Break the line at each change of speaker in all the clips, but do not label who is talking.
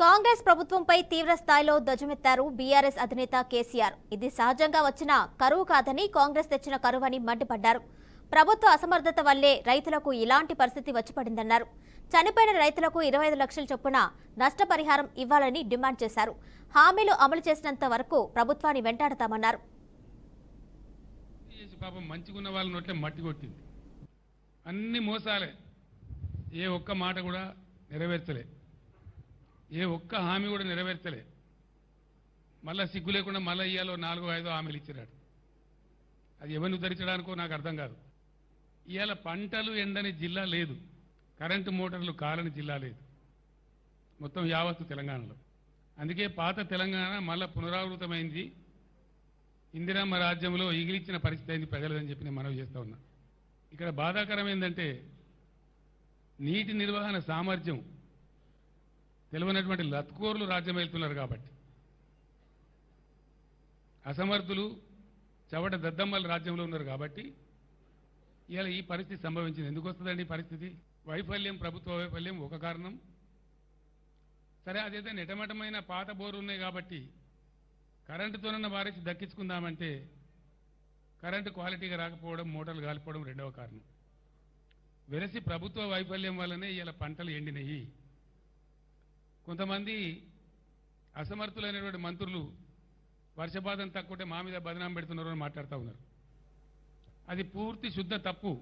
కాంగ్రెస్ ప్రభుత్వంపై తీవ్ర స్థాయిలో ధ్వజమెత్తారు బీఆర్ఎస్ అధినేత కేసీఆర్. ఇది సహజంగా వచ్చిన కరువు కాదని, కాంగ్రెస్ తెచ్చిన కరువని మండిపడ్డారు. ప్రభుత్వ అసమర్థత వల్లే రైతులకు ఇలాంటి పరిస్థితి వచ్చిపడిందన్నారు. చనిపోయిన రైతులకు 25 లక్షల చొప్పున నష్టపరిహారం ఇవ్వాలని డిమాండ్ చేశారు. హామీలు అమలు చేసినంత వరకు ప్రభుత్వాన్ని వెంటాడతామన్నారు.
పాపం మంచిగున్న వాళ్ళ నోట్లే మట్టి కొట్టింది. అన్ని మోసాలే, ఏ ఒక్క మాట కూడా నెరవేర్చలే, ఏ ఒక్క హామీ కూడా నెరవేర్చలే. మళ్ళా సిగ్గు లేకుండా మళ్ళీ ఇయ్యాలో 4-5 హామీలు ఇచ్చినాడు. అది ఎవరిని ఉద్ధరించడానికో నాకు అర్థం కాదు. ఇవాళ పంటలు ఎండని జిల్లా లేదు, కరెంటు మోటార్లు కాలని జిల్లా లేదు, మొత్తం యావత్తు తెలంగాణలో. అందుకే పాత తెలంగాణ మళ్ళా పునరావృతమైంది. ఇందిరమ్మ రాజ్యంలో ఈగిలిచ్చిన పరిస్థితి అయింది ప్రజలని చెప్పి నేను మనవి చేస్తా ఉన్నా. ఇక్కడ బాధాకరం ఏంటంటే నీటి నిర్వహణ సామర్థ్యం తెలియనటువంటి లత్కోర్లు రాజ్యం వెళ్తున్నారు కాబట్టి, అసమర్థులు చవట దద్దమ్మల రాజ్యంలో ఉన్నారు కాబట్టి ఇలా ఈ పరిస్థితి సంభవించింది. ఎందుకు వస్తుందండి ఈ పరిస్థితి? వైఫల్యం, ప్రభుత్వ వైఫల్యం ఒక కారణం. సరే, అదైతే నెటమటమైన పాత బోర్లు ఉన్నాయి కాబట్టి కరెంటుతోనన్న వారికి దక్కించుకుందామంటే కరెంటు క్వాలిటీగా రాకపోవడం, మోటార్లు కాలిపోవడం రెండవ కారణం. వెరసి ప్రభుత్వ వైఫల్యం వల్లనే ఇలా పంటలు ఎండినాయి. కొంతమంది అసమర్థులైనటువంటి మంత్రులు వర్షపాతం తక్కువటే మా మీద బదనాం పెడుతున్నారు అని మాట్లాడుతూ ఉన్నారు. అది పూర్తి శుద్ధ తప్పు.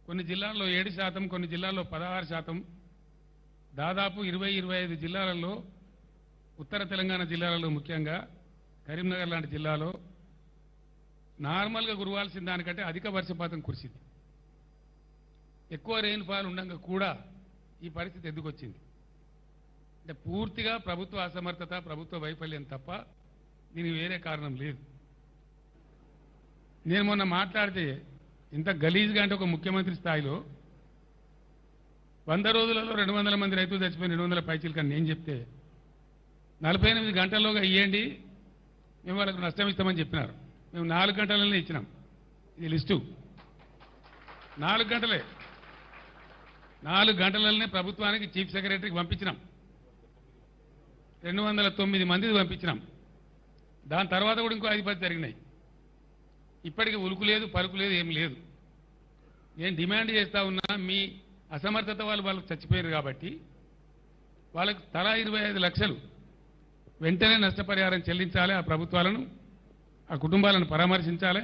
కొన్ని జిల్లాల్లో 7%, కొన్ని జిల్లాల్లో 16%, దాదాపు 20-25 జిల్లాలలో, ఉత్తర తెలంగాణ జిల్లాలలో, ముఖ్యంగా కరీంనగర్ లాంటి జిల్లాలో నార్మల్గా కురవాల్సిన దానికంటే అధిక వర్షపాతం కురిసింది. ఎక్కువ రెయిన్ఫాల్ ఉండగా కూడా ఈ పరిస్థితి ఎందుకు వచ్చింది అంటే పూర్తిగా ప్రభుత్వ అసమర్థత, ప్రభుత్వ వైఫల్యం తప్ప దీనికి వేరే కారణం లేదు. నేను మొన్న మాట్లాడితే ఇంత గలీజ్గా అంటే ఒక ముఖ్యమంత్రి స్థాయిలో 100 రోజులలో 200 మంది రైతులు చచ్చిపోయిన 200 పైచీలు కానీ నేను చెప్తే 48 గంటల్లోగా ఇవ్వండి, మేము వాళ్ళకు నష్టం ఇస్తామని చెప్పినారు. మేము 4 గంటలనే ఇచ్చినాం. ఇది లిస్టు. 4 గంటలే, 4 గంటలనే ప్రభుత్వానికి చీఫ్ సెక్రటరీకి పంపించినాం. 209 మందిని పంపించినాం. దాని తర్వాత కూడా ఇంకో 5-10 జరిగినాయి. ఇప్పటికీ ఉలుకు లేదు, పలుకు లేదు, ఏం లేదు. నేను డిమాండ్ చేస్తా ఉన్నా, మీ అసమర్థత వాళ్ళకు చచ్చిపోయారు కాబట్టి వాళ్ళకు తలా 25 లక్షలు వెంటనే నష్టపరిహారం చెల్లించాలి. ఆ ప్రభుత్వాలను, ఆ కుటుంబాలను పరామర్శించాలి.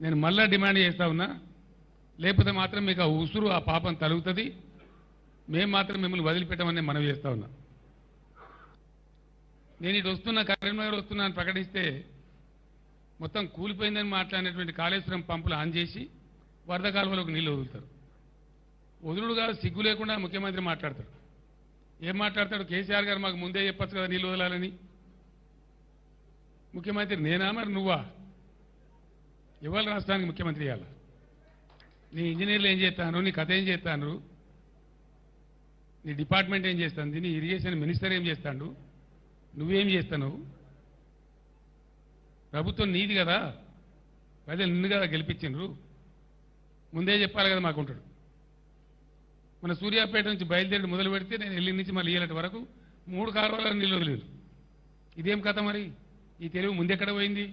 నేను మళ్ళా డిమాండ్ చేస్తా ఉన్నా. లేకపోతే మాత్రం మీకు ఆ ఉసురు, ఆ పాపం తలుగుతుంది. మేము మాత్రం మిమ్మల్ని వదిలిపెట్టమని మనవి చేస్తా ఉన్నా. నేను ఇటు వస్తున్నా, కరీంనగర్ వస్తున్నా అని ప్రకటిస్తే మొత్తం కూలిపోయిందని మాట్లాడినటువంటి కాళేశ్వరం పంపులు ఆన్ చేసి వరద కాలువలోకి నీళ్లు వదులుతారు. వదులుడు కాదు, సిగ్గు లేకుండా ముఖ్యమంత్రి మాట్లాడతాడు. ఏం మాట్లాడతాడు? కేసీఆర్ గారు మాకు ముందే చెప్పచ్చు కదా నీళ్లు వదలాలని. ముఖ్యమంత్రి నేనా, మరి నువ్వా? ఇవాళ రాష్ట్రానికి ముఖ్యమంత్రి ఇవ్వాలి. నీ ఇంజనీర్లు ఏం చేస్తాను, నీ కథ ఏం చేస్తాను, నీ డిపార్ట్మెంట్ ఏం చేస్తుంది, నీ ఇరిగేషన్ మినిస్టర్ ఏం చేస్తాడు, నువ్వేం చేస్తావు? ప్రభుత్వం నీది కదా, ప్రజలు నిన్ను కదా గెలిపించిండ్రు, ముందే చెప్పాలి కదా మాకుంటాడు. మన సూర్యాపేట నుంచి బయలుదేరి మొదలు పెడితే నేను ఎల్లి నుంచి మళ్ళీ ఏలటి వరకు 3 కాలువల నీళ్ళు వదిలేదు. ఇదేం కథ మరి? ఈ తెలివి ముందెక్కడ పోయింది?